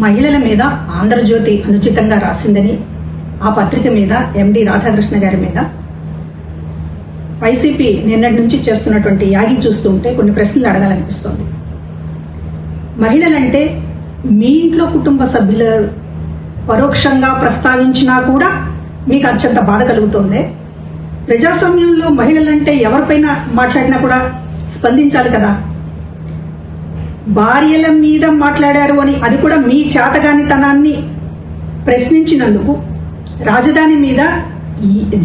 మహిళల మీద ఆంధ్రజ్యోతి అనుచితంగా రాసిందని ఆ పత్రిక మీద ఎండి రాధాకృష్ణ గారి మీద వైసీపీ నిన్నటి నుంచి చేస్తున్నటువంటి యాగి చూస్తుంటే కొన్ని ప్రశ్నలు అడగాలనిపిస్తోంది. మహిళలంటే మీ ఇంట్లో కుటుంబ సభ్యులు పరోక్షంగా ప్రస్తావించినా కూడా మీకు అత్యంత బాధ కలుగుతోంది. ప్రజాస్వామ్యంలో మహిళలంటే ఎవరిపైన మాట్లాడినా కూడా స్పందించాలి కదా. భార్యల మీద మాట్లాడారు అని, అది కూడా మీ చేతగానితనాన్ని ప్రశ్నించినందుకు రాజధాని మీద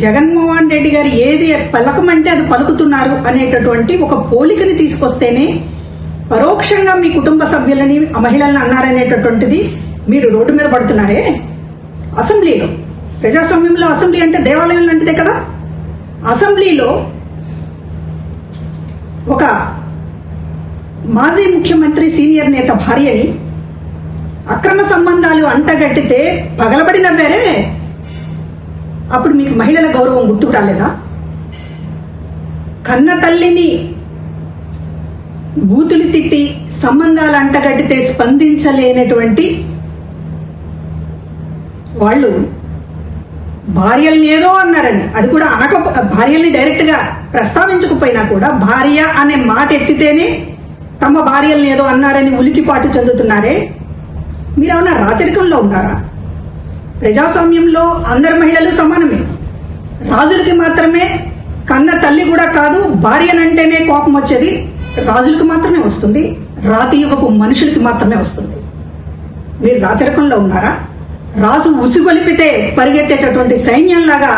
జగన్మోహన్ రెడ్డి గారు ఏది పలకమంటే అది పలుకుతున్నారు అనేటటువంటి ఒక పోలికని తీసుకొస్తేనే పరోక్షంగా మీ కుటుంబ సభ్యులని మహిళలను అన్నారనేటటువంటిది మీరు రోడ్డు మీద పడుతున్నారే. అసెంబ్లీలో, ప్రజాస్వామ్యంలో అసెంబ్లీ అంటే దేవాలయం లాంటిదే కదా. అసెంబ్లీలో ఒక మాజీ ముఖ్యమంత్రి సీనియర్ నేత భార్యని అక్రమ సంబంధాలు అంటగట్టితే పగలబడి నవ్వారే. అప్పుడు మీకు మహిళల గౌరవం గుర్తుకు రాలేదా? కన్న తల్లిని బూతులు తిట్టి సంబంధాలు అంటగట్టితే స్పందించలేనటువంటి వాళ్ళు భార్యల్ని ఏదో అన్నారని, అది కూడా భార్యల్ని డైరెక్ట్ గా ప్రస్తావించకపోయినా కూడా భార్య అనే మాట ఎత్తితేనే తమ భార్యల్ని ఏదో అన్నారని ఉలికిపాటు చెందుతున్నారే. మీరేమన్నా రాచరికంలో ఉన్నారా? ప్రజాస్వామ్యంలో అందరు మహిళలు సమానమే. రాజులకి మాత్రమే, కన్న తల్లి కూడా కాదు, భార్యనంటేనే కోపం వచ్చేది రాజులకు మాత్రమే వస్తుంది, రాతి యుగపు మనుషులకి మాత్రమే వస్తుంది. మీరు రాచరికంలో ఉన్నారా? రాజు ఉసిగొలిపితే పరిగెత్తేటటువంటి సైన్యంలాగా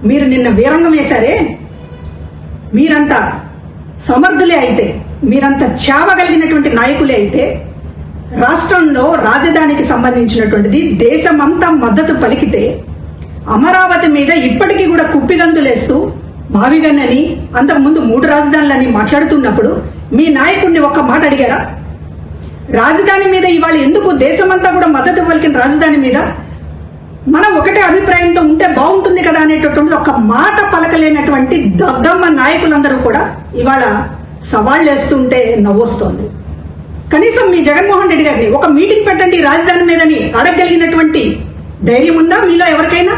మీరు నిన్న వీరంగం వేశారే. మీరంతా సమర్థులే అయితే, మీరంతా చావగలిగినటువంటి నాయకులే అయితే, రాష్ట్రంలో రాజధానికి సంబంధించినటువంటిది దేశమంతా మద్దతు పలికితే అమరావతి మీద ఇప్పటికీ కూడా కుప్పిగంతులేస్తూ మావిగన్నని, అంతకుముందు 3 రాజధానులని మాట్లాడుతున్నప్పుడు మీ నాయకుడిని ఒక్క మాట అడిగారా? రాజధాని మీద ఇవాళ ఎందుకు దేశమంతా కూడా మద్దతు పలికిన రాజధాని మీద మనం ఒకటే అభిప్రాయంతో ఉంటే బాగుంటుంది కదా అనేటటువంటి ఒక మాట పలకలేనటువంటి దద్దమ్మ నాయకులందరూ కూడా ఇవాళ సవాళ్ళు వేస్తుంటే నవ్వొస్తోంది. కనీసం మీ జగన్మోహన్ రెడ్డి గారిని ఒక మీటింగ్ పెట్టండి రాజధాని మీదని అడగగలిగినటువంటి ధైర్యం ఉందా మీలో ఎవరికైనా?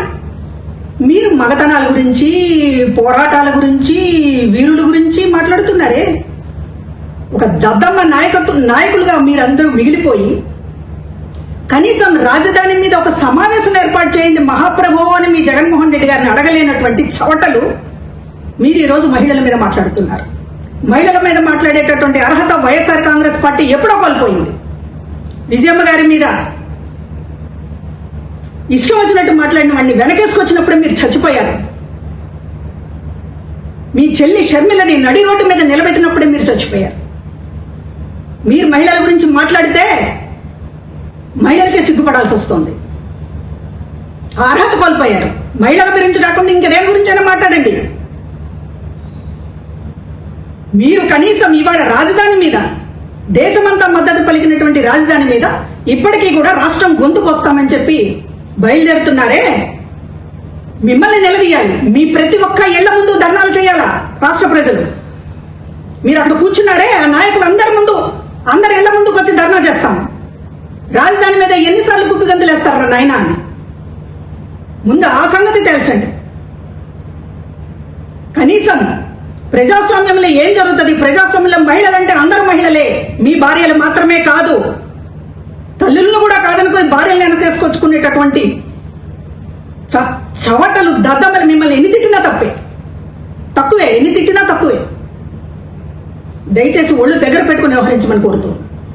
మీరు మగతనాల గురించి, పోరాటాల గురించి, వీరుల గురించి మాట్లాడుతున్నారే. ఒక దద్దమ్మ నాయకులుగా మీరందరూ మిగిలిపోయి కనీసం రాజధాని మీద ఒక సమావేశం ఏర్పాటు చేయండి మహాప్రభు అని మీ జగన్మోహన్ రెడ్డి గారిని అడగలేనటువంటి చవటలు మీరు ఈరోజు మహిళల మీద మాట్లాడుతున్నారు. మహిళల మీద మాట్లాడేటటువంటి అర్హత వైఎస్ఆర్ కాంగ్రెస్ పార్టీ ఎప్పుడో కోల్పోయింది. విజయమ్మ గారి మీద ఇష్టం వచ్చినట్టు మాట్లాడిన వాడిని వెనకేసుకొచ్చినప్పుడే మీరు చచ్చిపోయారు. మీ చెల్లి షర్మిలని నడి రోడ్డు మీద నిలబెట్టినప్పుడే మీరు చచ్చిపోయారు. మీరు మహిళల గురించి మాట్లాడితే మహిళలకే సిగ్గుపడాల్సి వస్తుంది. ఆ అర్హత కోల్పోయారు. మహిళల గురించి కాకుండా ఇంకేదేని గురించైనా మాట్లాడండి. మీరు కనీసం ఇవాళ రాజధాని మీద, దేశమంతా మద్దతు పలికినటువంటి రాజధాని మీద ఇప్పటికీ కూడా రాష్ట్రం గొంతుకొస్తామని చెప్పి బయలుదేరుతున్నారే. మిమ్మల్ని నిలదీయాలి. మీ ప్రతి ఒక్క ఇళ్ల ముందు ధర్నాలు చేయాలా రాష్ట్ర ప్రజలు? మీరు అక్కడ కూర్చున్నారే, ఆ నాయకులు అందరి ఇళ్ల ముందుకు వచ్చి ధర్నా చేస్తాం. రాజధాని మీద ఎన్నిసార్లు కుప్పిగంతులు వేస్తారా నాయన అని ముందు ఆ సంగతి తేల్చండి. కనీసం ప్రజాస్వామ్యంలో ఏం జరుగుతుంది? ప్రజాస్వామ్యంలో మహిళలంటే అందరు మహిళలే, మీ భార్యలు మాత్రమే కాదు, తల్లులను కూడా కాదనుకుని భార్యలను వెనకేసుకొచ్చుకునేటటువంటి చవటలు దద్దమ్మలు మిమ్మల్ని ఎన్ని తిట్టినా తక్కువే. దయచేసి ఒళ్ళు దగ్గర పెట్టుకుని వ్యవహరించమని కోరుతూ